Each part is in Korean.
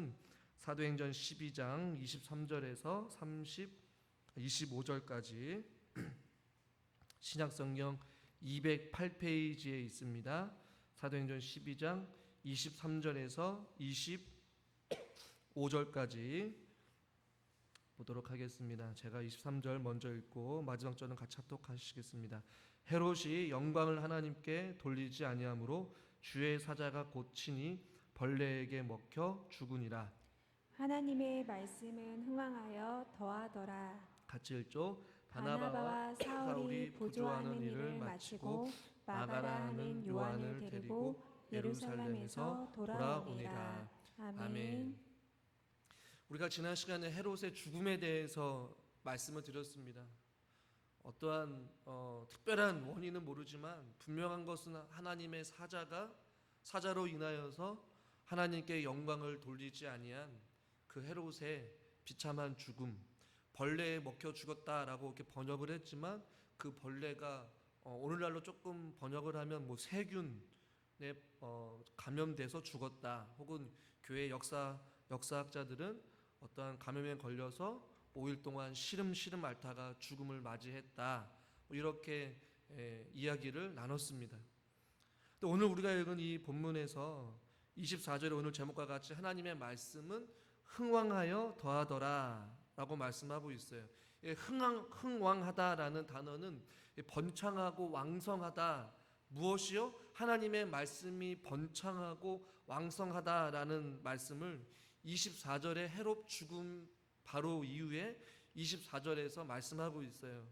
것은 사도행전 12장 23절에서 25절까지 신약성경 208페이지에 있습니다. 사도행전 12장 23절에서 25절까지 보도록 하겠습니다. 제가 23절 먼저 읽고 마지막 절은 같이 합독하시겠습니다. 헤롯이 영광을 하나님께 돌리지 아니하므로 주의 사자가 곧 친히 벌레에게 먹혀 죽으니라. 하나님의 말씀은 흥왕하여 더하더라. 같이 읽죠. 바나바와 사울이 보조하는 일을 마치고 마가라 하는 요한을 데리고 예루살렘에서 돌아오니라. 아멘. 우리가 지난 시간에 헤롯의 죽음에 대해서 말씀을 드렸습니다. 어떠한 특별한 원인은 모르지만 분명한 것은 하나님의 사자로 인하여서 하나님께 영광을 돌리지 아니한 그 헤롯의 비참한 죽음, 벌레에 먹혀 죽었다라고 이렇게 번역을 했지만 그 벌레가 오늘날로 조금 번역을 하면 뭐 세균에 감염돼서 죽었다, 혹은 교회 역사학자들은 어떠한 감염에 걸려서 5일 동안 시름시름 앓다가 죽음을 맞이했다, 이렇게 이야기를 나눴습니다. 또 오늘 우리가 읽은 이 본문에서 24절에 오늘 제목과 같이 하나님의 말씀은 흥왕하여 더하더라 라고 말씀하고 있어요. 흥왕하다라는 단어는 번창하고 왕성하다, 무엇이요? 하나님의 말씀이 번창하고 왕성하다라는 말씀을 24절에 헤롯 죽음 바로 이후에 24절에서 말씀하고 있어요.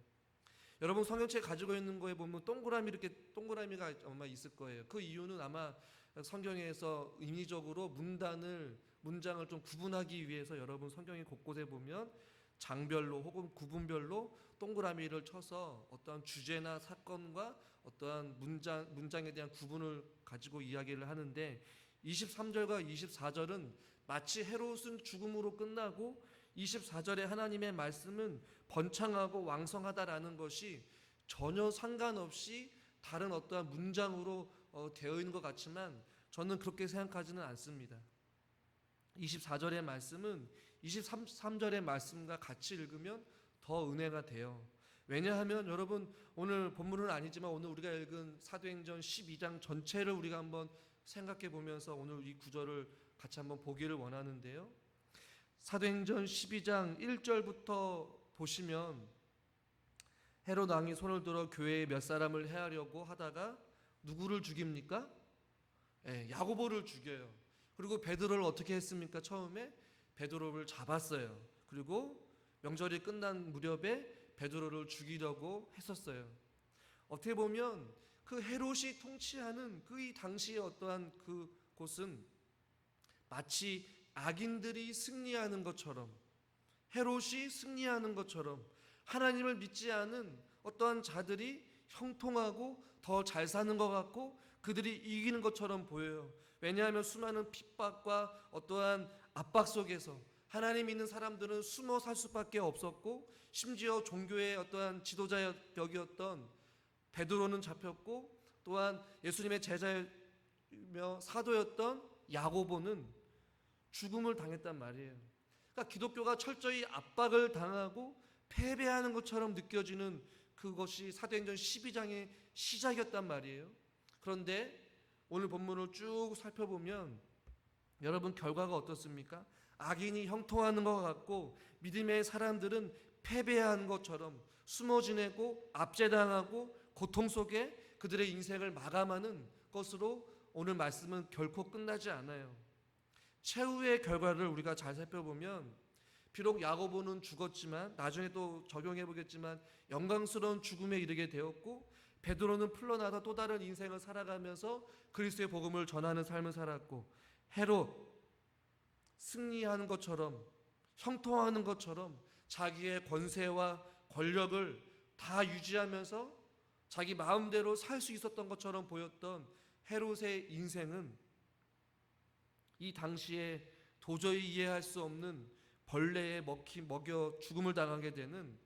여러분 성경책 가지고 있는 거에 보면 동그라미가 아마 있을 거예요. 그 이유는 아마 성경에서 임의적으로 문장을 좀 구분하기 위해서 여러분 성경의 곳곳에 보면 장별로 혹은 구분별로 동그라미를 쳐서 어떠한 주제나 사건과 어떠한 문장에 대한 구분을 가지고 이야기를 하는데, 23절과 24절은 마치 헤롯은 죽음으로 끝나고 24절에 하나님의 말씀은 번창하고 왕성하다라는 것이 전혀 상관없이 다른 어떠한 문장으로 되어 있는 것 같지만 저는 그렇게 생각하지는 않습니다. 24절의 말씀은 23절의 말씀과 같이 읽으면 더 은혜가 돼요. 왜냐하면 여러분 오늘 본문은 아니지만 오늘 우리가 읽은 사도행전 12장 전체를 우리가 한번 생각해 보면서 오늘 이 구절을 같이 한번 보기를 원하는데요. 사도행전 12장 1절부터 보시면 헤롯 왕이 손을 들어 교회에 몇 사람을 해하려고 하다가 누구를 죽입니까? 야고보를 죽여요. 그리고 베드로를 어떻게 했습니까? 처음에 베드로를 잡았어요. 그리고 명절이 끝난 무렵에 베드로를 죽이려고 했었어요. 어떻게 보면 그 헤롯이 통치하는 그 이 당시의 어떠한 그 곳은 마치 악인들이 승리하는 것처럼, 헤롯이 승리하는 것처럼 하나님을 믿지 않은 어떠한 자들이 형통하고 더 잘 사는 것 같고 그들이 이기는 것처럼 보여요. 왜냐하면 수많은 핍박과 어떠한 압박 속에서 하나님 믿는 사람들은 숨어 살 수밖에 없었고, 심지어 종교의 어떠한 지도자격이었던 베드로는 잡혔고, 또한 예수님의 제자이며 사도였던 야고보는 죽음을 당했단 말이에요. 그러니까 기독교가 철저히 압박을 당하고 패배하는 것처럼 느껴지는 그것이 사도행전 12장의 시작이었단 말이에요. 그런데 오늘 본문을 쭉 살펴보면 여러분 결과가 어떻습니까? 악인이 형통하는 것 같고 믿음의 사람들은 패배한 것처럼 숨어 지내고 압제당하고 고통 속에 그들의 인생을 마감하는 것으로 오늘 말씀은 결코 끝나지 않아요. 최후의 결과를 우리가 잘 살펴보면 비록 야고보는 죽었지만 나중에 또 적용해 보겠지만 영광스러운 죽음에 이르게 되었고, 베드로는 풀려나다 또 다른 인생을 살아가면서 그리스도의 복음을 전하는 삶을 살았고, 헤롯 승리하는 것처럼 형통하는 것처럼 자기의 권세와 권력을 다 유지하면서 자기 마음대로 살 수 있었던 것처럼 보였던 헤롯의 인생은 이 당시에 도저히 이해할 수 없는 벌레에 먹여 죽음을 당하게 되는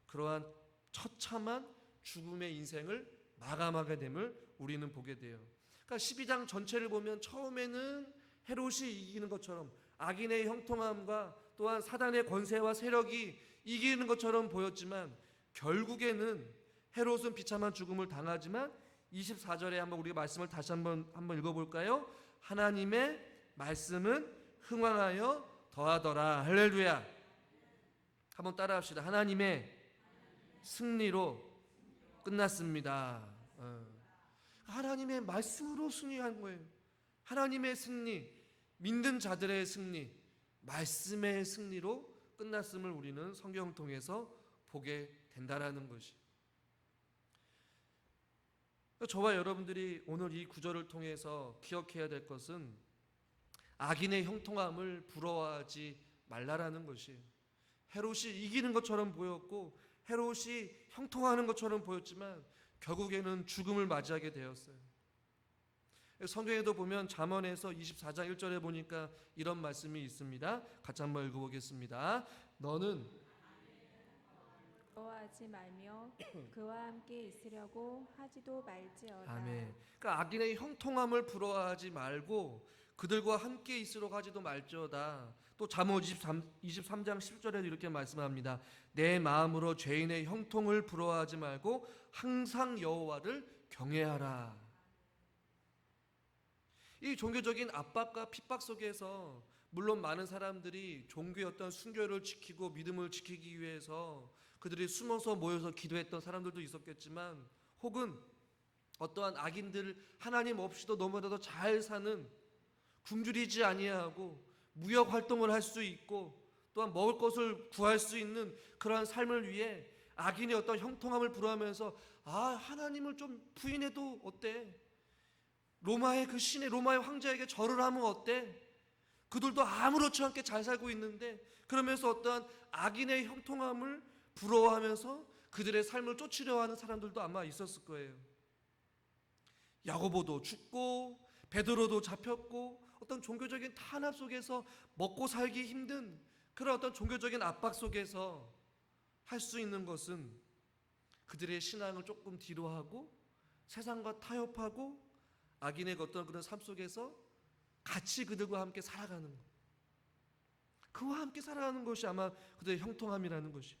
그러한 처참한 죽음의 인생을 마감하게 됨을 우리는 보게 돼요. 그러니까 12장 전체를 보면 처음에는 헤롯이 이기는 것처럼 악인의 형통함과 또한 사단의 권세와 세력이 이기는 것처럼 보였지만 결국에는 헤롯은 비참한 죽음을 당하지만 24절에 한번 우리가 말씀을 다시 한번 읽어볼까요? 하나님의 말씀은 흥왕하여 더하더라. 할렐루야. 한번 따라합시다. 하나님의 승리로 끝났습니다. 하나님의 말씀으로 승리한 거예요. 하나님의 승리, 믿는 자들의 승리, 말씀의 승리로 끝났음을 우리는 성경을 통해서 보게 된다라는 것이. 저와 여러분들이 오늘 이 구절을 통해서 기억해야 될 것은 악인의 형통함을 부러워하지 말라라는 것이에요. 헤롯이 이기는 것처럼 보였고 헤롯이 형통하는 것처럼 보였지만 결국에는 죽음을 맞이하게 되었어요. 성경에도 보면 잠언에서 24장 1절에 보니까 이런 말씀이 있습니다. 같이 한번 읽어보겠습니다. 너는 부러워하지 말며 그와 함께 있으려고 하지도 말지어다. 아멘. 그러니까 악인의 형통함을 부러워하지 말고 그들과 함께 있으려고 하지도 말지어다. 또 잠언 23장 10절에도 이렇게 말씀합니다. 내 마음으로 죄인의 형통을 부러워하지 말고 항상 여호와를 경외하라. 이 종교적인 압박과 핍박 속에서 물론 많은 사람들이 종교의 어떤 순결을 지키고 믿음을 지키기 위해서 그들이 숨어서 모여서 기도했던 사람들도 있었겠지만 혹은 어떠한 악인들 하나님 없이도 너무나도 잘 사는 굶주리지 아니하고 무역 활동을 할 수 있고 또한 먹을 것을 구할 수 있는 그러한 삶을 위해 악인의 어떤 형통함을 부러워하면서 하나님을 좀 부인해도 어때? 로마의 그 신의 로마의 황제에게 절을 하면 어때? 그들도 아무렇지 않게 잘 살고 있는데 그러면서 어떠한 악인의 형통함을 부러워하면서 그들의 삶을 쫓으려 하는 사람들도 아마 있었을 거예요. 야고보도 죽고 베드로도 잡혔고 어떤 종교적인 탄압 속에서 먹고 살기 힘든 그런 어떤 종교적인 압박 속에서 할 수 있는 것은 그들의 신앙을 조금 뒤로 하고 세상과 타협하고 악인의 어떤 그런 삶 속에서 같이 그들과 함께 살아가는 것. 그와 함께 살아가는 것이 아마 그들의 형통함이라는 것이.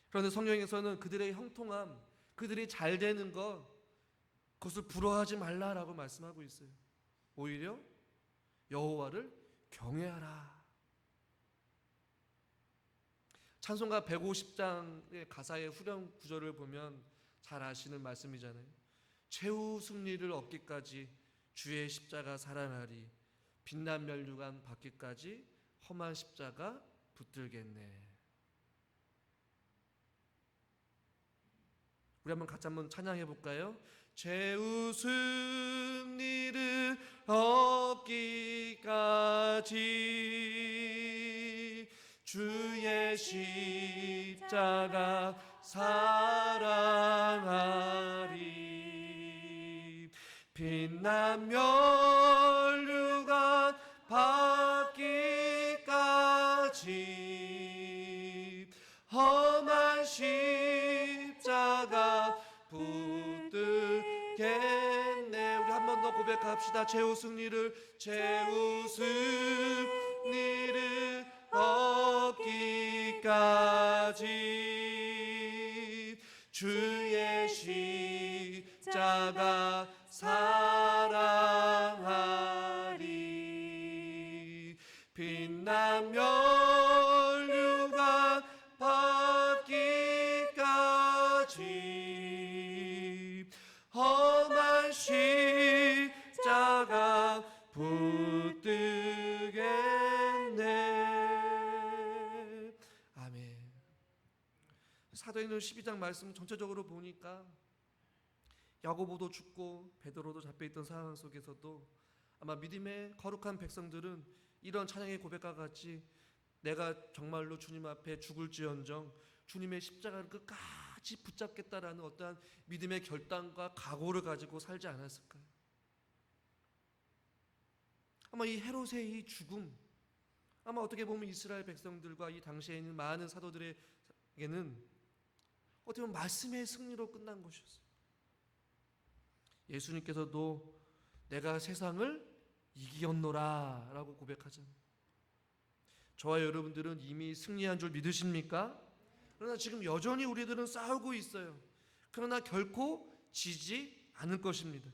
그런데 성경에서는 그들의 형통함, 그들이 잘 되는 것, 그것을 부러워하지 말라라고 말씀하고 있어요. 오히려 여호와를 경외하라. 찬송가 150장의 가사의 후렴 구절을 보면 잘 아시는 말씀이잖아요. 최후 승리를 얻기까지 주의 십자가 살아나리 빛난 멸류관 받기까지 험한 십자가 붙들겠네. 우리 한번 찬양해 볼까요? 최후 승리를 얻기까지 주의 십자가 사랑하리 빛난 멸류관 받기까지 험한 십자가 붙들겠네. 우리 한 번 더 고백합시다. 최후 승리를 얻기까지 주의 십자가 사랑하리 빛난 멸류관 받기까지 험한 십자가 붙들겠네. 아멘. 사도행전 12장 말씀 전체적으로 보니까 야고보도 죽고 베드로도 잡혀있던 상황 속에서도 아마 믿음의 거룩한 백성들은 이런 찬양의 고백과 같이 내가 정말로 주님 앞에 죽을지언정 주님의 십자가를 끝까지 붙잡겠다라는 어떠한 믿음의 결단과 각오를 가지고 살지 않았을까요? 아마 이 헤롯의 이 죽음, 아마 어떻게 보면 이스라엘 백성들과 이 당시에 있는 많은 사도들에게는 어떻게 보면 말씀의 승리로 끝난 것이었어요. 예수님께서도 내가 세상을 이기었노라 라고 고백하잖아요. 저와 여러분들은 이미 승리한 줄 믿으십니까? 그러나 지금 여전히 우리들은 싸우고 있어요. 그러나 결코 지지 않을 것입니다.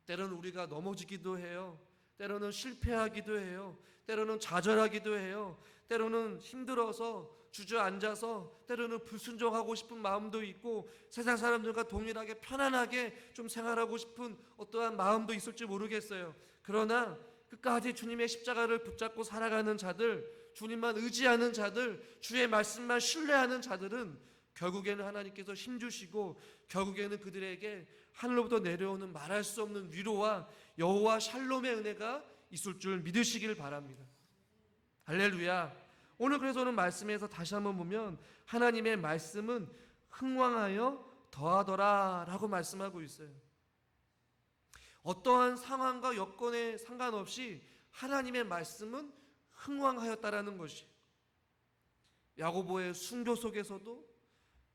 때로는 우리가 넘어지기도 해요. 때로는 실패하기도 해요. 때로는 좌절하기도 해요. 때로는 힘들어서 주저앉아서 때로는 불순종하고 싶은 마음도 있고 세상 사람들과 동일하게 편안하게 좀 생활하고 싶은 어떠한 마음도 있을지 모르겠어요. 그러나 끝까지 주님의 십자가를 붙잡고 살아가는 자들, 주님만 의지하는 자들, 주의 말씀만 신뢰하는 자들은 결국에는 하나님께서 힘주시고 결국에는 그들에게 하늘로부터 내려오는 말할 수 없는 위로와 여호와 샬롬의 은혜가 있을 줄 믿으시길 바랍니다. 할렐루야. 오늘 그래서 오늘 말씀에서 다시 한번 보면 하나님의 말씀은 흥왕하여 더하더라 라고 말씀하고 있어요. 어떠한 상황과 여건에 상관없이 하나님의 말씀은 흥왕하였다라는 것이, 야고보의 순교 속에서도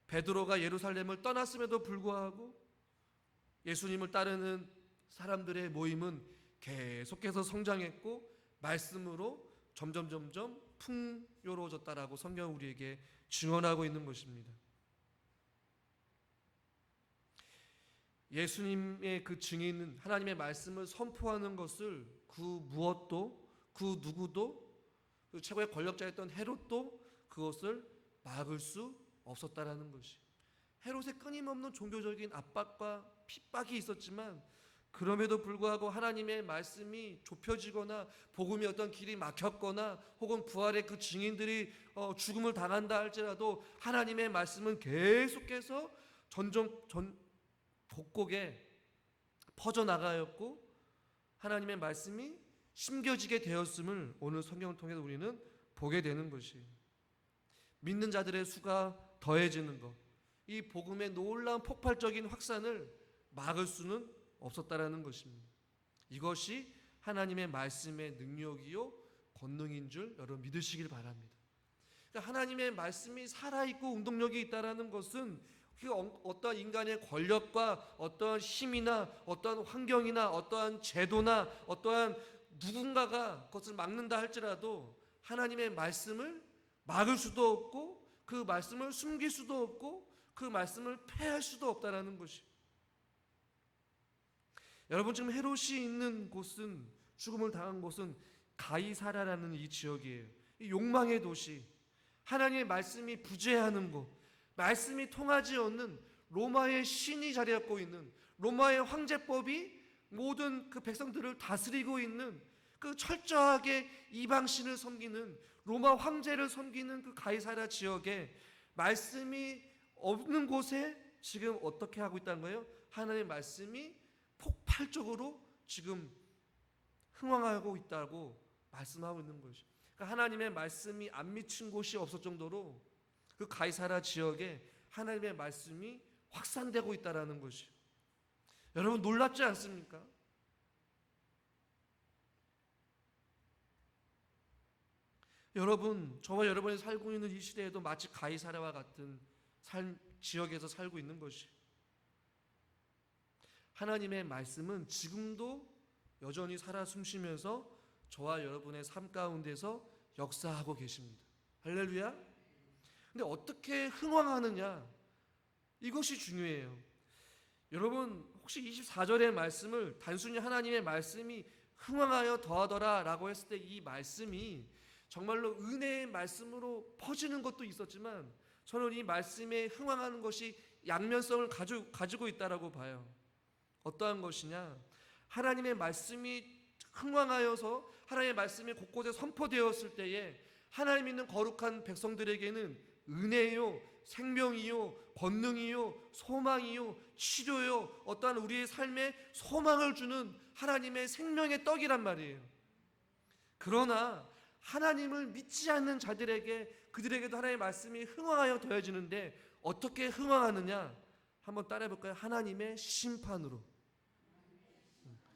베드로가 예루살렘을 떠났음에도 불구하고 예수님을 따르는 사람들의 모임은 계속해서 성장했고 말씀으로 점점 풍요로워졌다라고 성경 우리에게 증언하고 있는 것입니다. 예수님의 그 증인은 하나님의 말씀을 선포하는 것을 그 무엇도 그 누구도 그 최고의 권력자였던 헤롯도 그것을 막을 수 없었다라는 것이, 헤롯의 끊임없는 종교적인 압박과 핍박이 있었지만 그럼에도 불구하고 하나님의 말씀이 좁혀지거나 복음의 어떤 길이 막혔거나 혹은 부활의 그 증인들이 죽음을 당한다 할지라도 하나님의 말씀은 계속해서 곳곳에 퍼져나가였고 하나님의 말씀이 심겨지게 되었음을 오늘 성경을 통해서 우리는 보게 되는 것이에요. 믿는 자들의 수가 더해지는 것, 이 복음의 놀라운 폭발적인 확산을 막을 수는 없었다라는 것입니다. 이것이 하나님의 말씀의 능력이요 권능인 줄 여러분 믿으시길 바랍니다. 그러니까 하나님의 말씀이 살아있고 운동력이 있다라는 것은 어떠한 인간의 권력과 어떠한 힘이나 어떠한 환경이나 어떠한 제도나 어떠한 누군가가 그것을 막는다 할지라도 하나님의 말씀을 막을 수도 없고 그 말씀을 숨길 수도 없고 그 말씀을 폐할 수도 없다라는 것이. 여러분 지금 헤롯이 있는 곳은, 죽음을 당한 곳은 가이사라라는 이 지역이에요. 이 욕망의 도시, 하나님의 말씀이 부재하는 곳, 말씀이 통하지 않는 로마의 신이 자리잡고 있는, 로마의 황제법이 모든 그 백성들을 다스리고 있는 그 철저하게 이방신을 섬기는 로마 황제를 섬기는 그 가이사라 지역에 말씀이 없는 곳에 지금 어떻게 하고 있다는 거예요? 하나님의 말씀이 폭발적으로 지금 흥왕하고 있다고 말씀하고 있는 것이죠. 그러니까 하나님의 말씀이 안 미친 곳이 없을 정도로 그 가이사라 지역에 하나님의 말씀이 확산되고 있다라는 것이죠. 여러분 놀랍지 않습니까? 여러분, 저와 여러분이 살고 있는 이 시대에도 마치 가이사라와 같은 지역에서 살고 있는 것이, 하나님의 말씀은 지금도 여전히 살아 숨쉬면서 저와 여러분의 삶 가운데서 역사하고 계십니다. 할렐루야. 근데 어떻게 흥왕하느냐, 이것이 중요해요. 여러분 혹시 24절의 말씀을 단순히 하나님의 말씀이 흥왕하여 더하더라 라고 했을 때 이 말씀이 정말로 은혜의 말씀으로 퍼지는 것도 있었지만 저는 이 말씀에 흥왕하는 것이 양면성을 가지고 있다라고 봐요. 어떠한 것이냐, 하나님의 말씀이 흥왕하여서 하나님의 말씀이 곳곳에 선포되었을 때에 하나님 있는 거룩한 백성들에게는 은혜요, 생명이요, 권능이요, 소망이요, 치료요, 어떠한 우리의 삶에 소망을 주는 하나님의 생명의 떡이란 말이에요. 그러나 하나님을 믿지 않는 자들에게, 그들에게도 하나님의 말씀이 흥왕하여 더해지는데 어떻게 흥왕하느냐, 한번 따라해 볼까요? 하나님의 심판으로.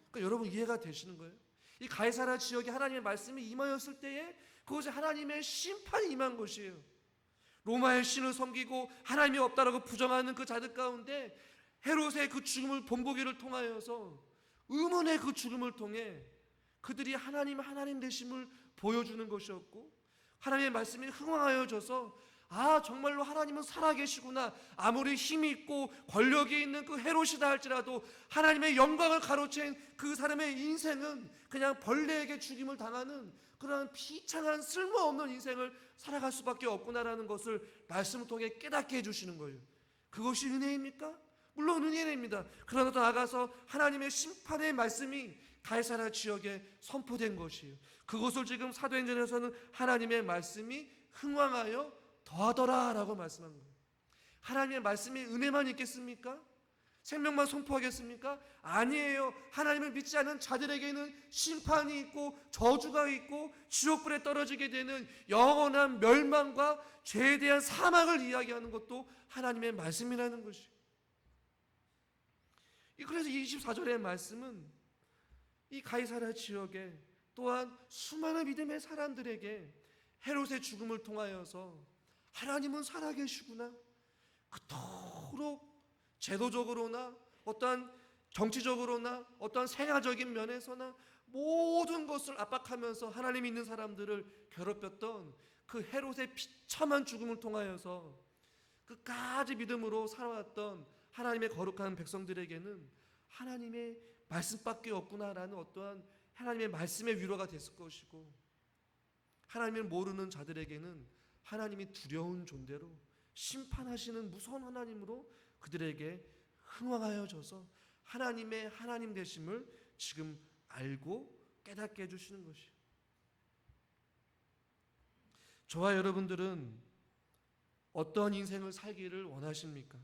그러니까 여러분 이해가 되시는 거예요? 이 가이사라 지역에 하나님의 말씀이 임하였을 때에 그것이 하나님의 심판이 임한 것이에요. 로마의 신을 섬기고 하나님이 없다라고 부정하는 그 자들 가운데 헤롯의 그 죽음을 본보기를 통하여서, 의문의 그 죽음을 통해 그들이 하나님 되심을 보여주는 것이었고, 하나님의 말씀이 흥황하여져서 정말로 하나님은 살아계시구나. 아무리 힘이 있고 권력이 있는 그 헤롯이다 할지라도 하나님의 영광을 가로챈 그 사람의 인생은 그냥 벌레에게 죽임을 당하는 그런 비참한 쓸모없는 인생을 살아갈 수밖에 없구나라는 것을 말씀을 통해 깨닫게 해주시는 거예요. 그것이 은혜입니까? 물론 은혜입니다. 그러나 더 나아가서 하나님의 심판의 말씀이 가이사랴 지역에 선포된 것이에요. 그것을 지금 사도행전에서는 하나님의 말씀이 흥왕하여 더하더라 라고 말씀한 거예요. 하나님의 말씀이 은혜만 있겠습니까? 생명만 선포하겠습니까? 아니에요. 하나님을 믿지 않는 자들에게는 심판이 있고 저주가 있고 지옥불에 떨어지게 되는 영원한 멸망과 죄에 대한 사망을 이야기하는 것도 하나님의 말씀이라는 것이에요. 그래서 24절의 말씀은 이 가이사랴 지역에 또한 수많은 믿음의 사람들에게 헤롯의 죽음을 통하여서 하나님은 살아계시구나, 그토록 제도적으로나 어떠한 정치적으로나 어떠한 생활적인 면에서나 모든 것을 압박하면서 하나님 있는 사람들을 괴롭혔던 그 헤롯의 비참한 죽음을 통하여서 끝까지 믿음으로 살아왔던 하나님의 거룩한 백성들에게는 하나님의 말씀밖에 없구나라는 어떠한 하나님의 말씀의 위로가 됐을 것이고, 하나님을 모르는 자들에게는 하나님이 두려운 존재로 심판하시는 무서운 하나님으로 그들에게 흥황하여져서 하나님의 하나님 되심을 지금 알고 깨닫게 해주시는 것이에요. 저와 여러분들은 어떤 인생을 살기를 원하십니까?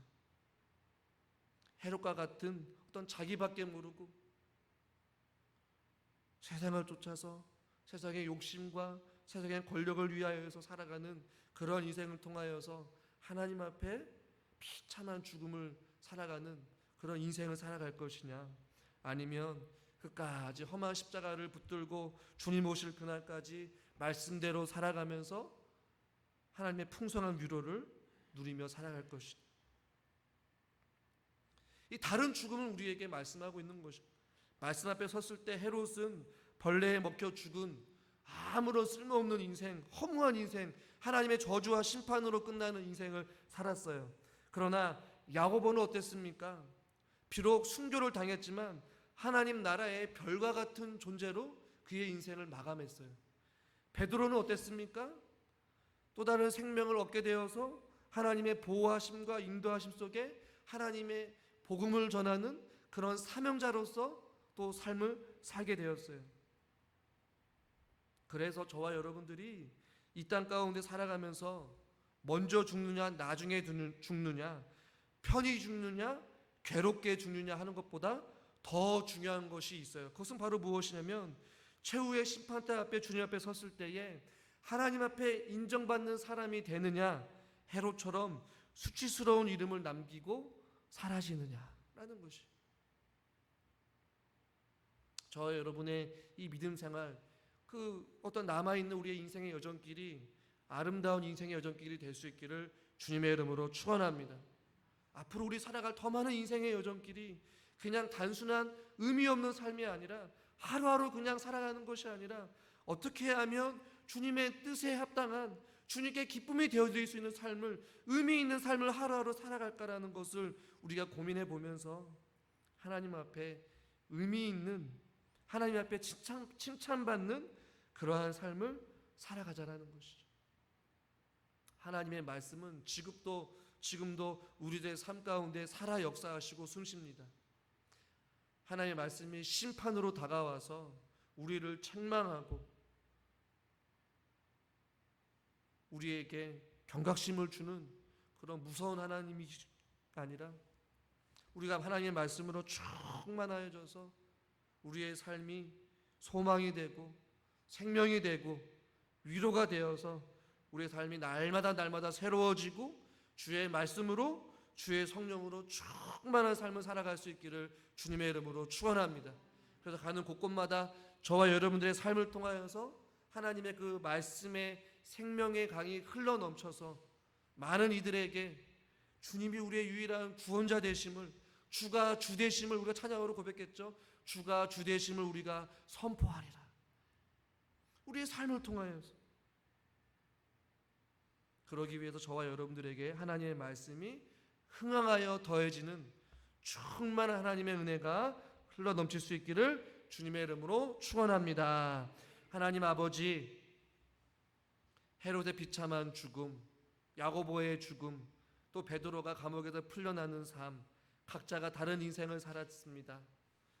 헤롯과 같은 어떤 자기밖에 모르고 세상을 쫓아서 세상의 욕심과 세상의 권력을 위하여서 살아가는 그런 인생을 통하여서 하나님 앞에 비참한 죽음을 살아가는 그런 인생을 살아갈 것이냐, 아니면 끝까지 험한 십자가를 붙들고 주님 오실 그날까지 말씀대로 살아가면서 하나님의 풍성한 위로를 누리며 살아갈 것이냐. 이 다른 죽음을 우리에게 말씀하고 있는 것입니다. 말씀 앞에 섰을 때 헤롯은 벌레에 먹혀 죽은 아무런 쓸모없는 인생, 허무한 인생, 하나님의 저주와 심판으로 끝나는 인생을 살았어요. 그러나 야고보는 어땠습니까? 비록 순교를 당했지만 하나님 나라의 별과 같은 존재로 그의 인생을 마감했어요. 베드로는 어땠습니까? 또 다른 생명을 얻게 되어서 하나님의 보호하심과 인도하심 속에 하나님의 복음을 전하는 그런 사명자로서 또 삶을 살게 되었어요. 그래서 저와 여러분들이 이 땅 가운데 살아가면서 먼저 죽느냐 나중에 죽느냐, 편히 죽느냐 괴롭게 죽느냐 하는 것보다 더 중요한 것이 있어요. 그것은 바로 무엇이냐면 최후의 심판대 앞에 주님 앞에 섰을 때에 하나님 앞에 인정받는 사람이 되느냐, 헤롯처럼 수치스러운 이름을 남기고 사라지느냐라는 것이. 저와 여러분의 이 믿음 생활, 그 어떤 남아있는 우리의 인생의 여정길이 아름다운 인생의 여정길이 될 수 있기를 주님의 이름으로 축원합니다. 앞으로 우리 살아갈 더 많은 인생의 여정길이 그냥 단순한 의미 없는 삶이 아니라 하루하루 그냥 살아가는 것이 아니라 어떻게 하면 주님의 뜻에 합당한 주님께 기쁨이 되어질 수 있는 삶을, 의미 있는 삶을 하루하루 살아갈까라는 것을 우리가 고민해 보면서 하나님 앞에 의미 있는, 하나님 앞에 칭찬받는 그러한 삶을 살아가자라는 것이죠. 하나님의 말씀은 지금도 우리들의 삶 가운데 살아 역사하시고 숨쉽니다. 하나님의 말씀이 심판으로 다가와서 우리를 책망하고 우리에게 경각심을 주는 그런 무서운 하나님이 아니라 우리가 하나님의 말씀으로 충만하여져서 우리의 삶이 소망이 되고 생명이 되고 위로가 되어서 우리의 삶이 날마다 새로워지고 주의 말씀으로 주의 성령으로 충만한 삶을 살아갈 수 있기를 주님의 이름으로 축원합니다. 그래서 가는 곳곳마다 저와 여러분들의 삶을 통하여서 하나님의 그 말씀의 생명의 강이 흘러넘쳐서 많은 이들에게 주님이 우리의 유일한 구원자 되심을, 주가 주 되심을 우리가 찬양으로 고백했죠. 주가 주 되심을 우리가 선포하리라. 우리의 삶을 통하여서 그러기 위해서 저와 여러분들에게 하나님의 말씀이 흥황하여 더해지는 충만한 하나님의 은혜가 흘러 넘칠 수 있기를 주님의 이름으로 축원합니다. 하나님 아버지, 헤롯의 비참한 죽음, 야고보의 죽음, 또 베드로가 감옥에서 풀려나는 삶, 각자가 다른 인생을 살았습니다.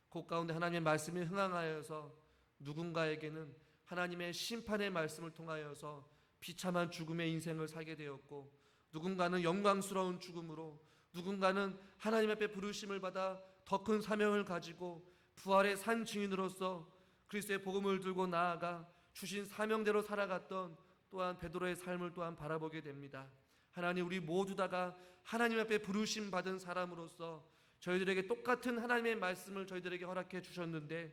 그 가운데 하나님의 말씀이 흥황하여서 누군가에게는 하나님의 심판의 말씀을 통하여서 비참한 죽음의 인생을 살게 되었고, 누군가는 영광스러운 죽음으로, 누군가는 하나님 앞에 부르심을 받아 더 큰 사명을 가지고 부활의 산 증인으로서 그리스도의 복음을 들고 나아가 주신 사명대로 살아갔던 또한 베드로의 삶을 또한 바라보게 됩니다. 하나님, 우리 모두 다가 하나님 앞에 부르심 받은 사람으로서 저희들에게 똑같은 하나님의 말씀을 저희들에게 허락해 주셨는데,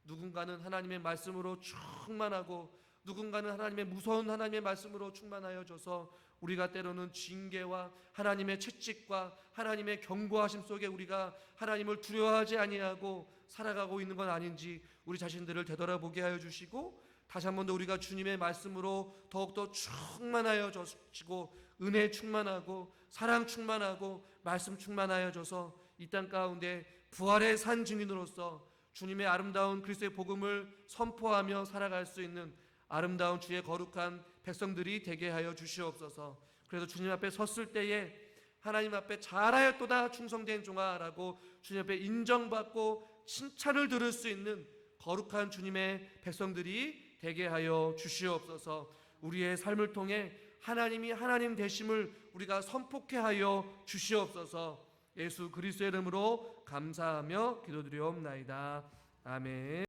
누군가는 하나님의 말씀으로 충만하고 누군가는 하나님의 무서운 하나님의 말씀으로 충만하여져서 우리가 때로는 징계와 하나님의 채찍과 하나님의 경고하심 속에 우리가 하나님을 두려워하지 아니하고 살아가고 있는 건 아닌지 우리 자신들을 되돌아보게 하여 주시고, 다시 한 번 더 우리가 주님의 말씀으로 더욱더 충만하여지고 은혜 충만하고 사랑 충만하고 말씀 충만하여져서 이 땅 가운데 부활의 산 증인으로서 주님의 아름다운 그리스도의 복음을 선포하며 살아갈 수 있는 아름다운 주의 거룩한 백성들이 되게 하여 주시옵소서. 그래서 주님 앞에 섰을 때에 하나님 앞에 잘하였도다 충성된 종아라고 주님 앞에 인정받고 칭찬을 들을 수 있는 거룩한 주님의 백성들이 되게 하여 주시옵소서. 우리의 삶을 통해 하나님이 하나님 되심을 우리가 선포케 하여 주시옵소서. 예수 그리스도의 이름으로 감사하며 기도드리옵나이다. 아멘.